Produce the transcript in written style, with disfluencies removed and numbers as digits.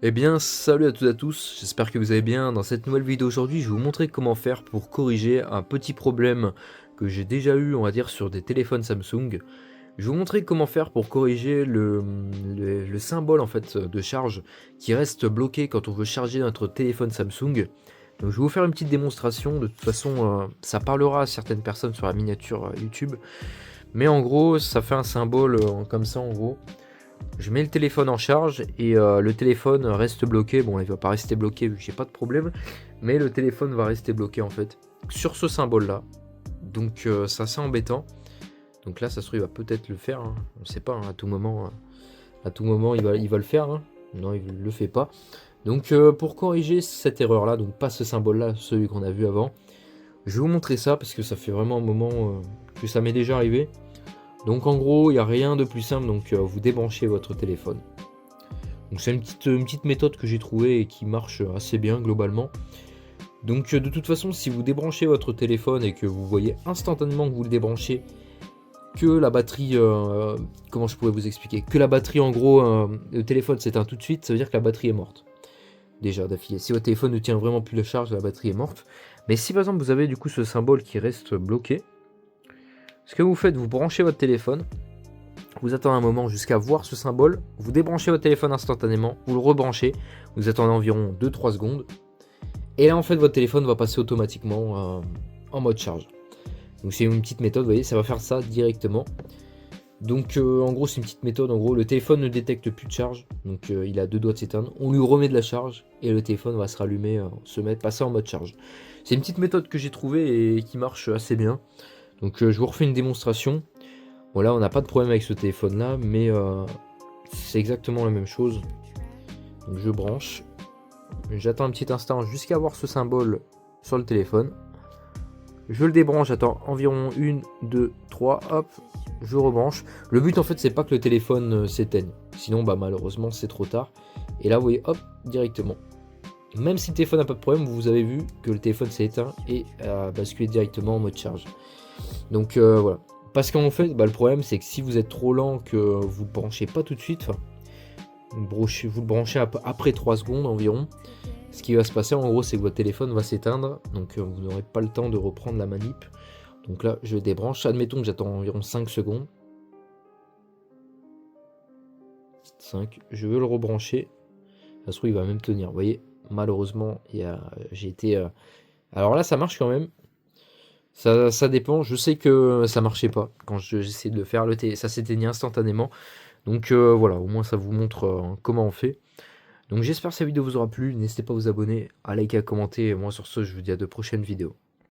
Eh bien, salut à toutes et à tous, j'espère que vous allez bien. Dans cette nouvelle vidéo aujourd'hui, je vais vous montrer comment faire pour corriger un petit problème que j'ai déjà eu, on va dire, sur des téléphones Samsung. Je vais vous montrer comment faire pour corriger le symbole en fait de charge qui reste bloqué quand on veut charger notre téléphone Samsung. Donc je vais vous faire une petite démonstration, de toute façon ça parlera à certaines personnes sur la miniature YouTube. Mais en gros, ça fait un symbole comme ça en gros. Je mets le téléphone en charge et le téléphone reste bloqué. Bon, il va pas rester bloqué vu que j'ai pas de problème, mais le téléphone va rester bloqué en fait sur ce symbole là. Donc c'est assez embêtant. Donc là, ça se trouve, il va peut-être le faire. Hein. On sait pas. Hein, à tout moment, il va le faire. Hein. Non, il le fait pas. Donc pour corriger cette erreur là, donc pas ce symbole là, celui qu'on a vu avant, je vais vous montrer ça parce que ça fait vraiment un moment que ça m'est déjà arrivé. Donc en gros, il n'y a rien de plus simple, donc vous débranchez votre téléphone. Donc c'est une petite méthode que j'ai trouvée et qui marche assez bien globalement. Donc de toute façon, si vous débranchez votre téléphone et que vous voyez instantanément que vous le débranchez, que la batterie, comment je pourrais vous expliquer, que la batterie en gros, le téléphone s'éteint tout de suite, ça veut dire que la batterie est morte. Déjà d'affilée, si votre téléphone ne tient vraiment plus la charge, la batterie est morte. Mais si par exemple vous avez du coup ce symbole qui reste bloqué, ce que vous faites, vous branchez votre téléphone, vous attendez un moment jusqu'à voir ce symbole, vous débranchez votre téléphone instantanément, vous le rebranchez, vous attendez environ 2-3 secondes, et là en fait votre téléphone va passer automatiquement en mode charge. Donc c'est une petite méthode, vous voyez, ça va faire ça directement. Donc en gros c'est une petite méthode, en gros le téléphone ne détecte plus de charge, donc il a deux doigts de s'éteindre, on lui remet de la charge, et le téléphone va se rallumer, passer en mode charge. C'est une petite méthode que j'ai trouvée et qui marche assez bien. Donc je vous refais une démonstration. Bon là on n'a pas de problème avec ce téléphone là, mais c'est exactement la même chose. Donc je branche, j'attends un petit instant jusqu'à voir ce symbole sur le téléphone. Je le débranche, j'attends environ 1, 2, 3, hop, je rebranche. Le but en fait c'est pas que le téléphone s'éteigne, sinon bah malheureusement c'est trop tard. Et là vous voyez hop, directement. Même si le téléphone n'a pas de problème, vous avez vu que le téléphone s'est éteint et a basculé directement en mode charge. Donc voilà. Parce qu'en fait, bah, le problème c'est que si vous êtes trop lent, que vous ne le branchez pas tout de suite, vous le branchez après 3 secondes environ, ce qui va se passer en gros c'est que votre téléphone va s'éteindre, donc vous n'aurez pas le temps de reprendre la manip. Donc là je débranche, admettons que j'attends environ 5 secondes. 5, je veux le rebrancher, ça se trouve il va même tenir, vous voyez, malheureusement j'ai été... Alors là ça marche quand même. Ça dépend, je sais que ça marchait pas quand j'essayais de le faire, ça s'éteignait instantanément. Donc voilà, au moins ça vous montre comment on fait. Donc j'espère que cette vidéo vous aura plu, n'hésitez pas à vous abonner, à liker, à commenter. Et moi sur ce, je vous dis à de prochaines vidéos.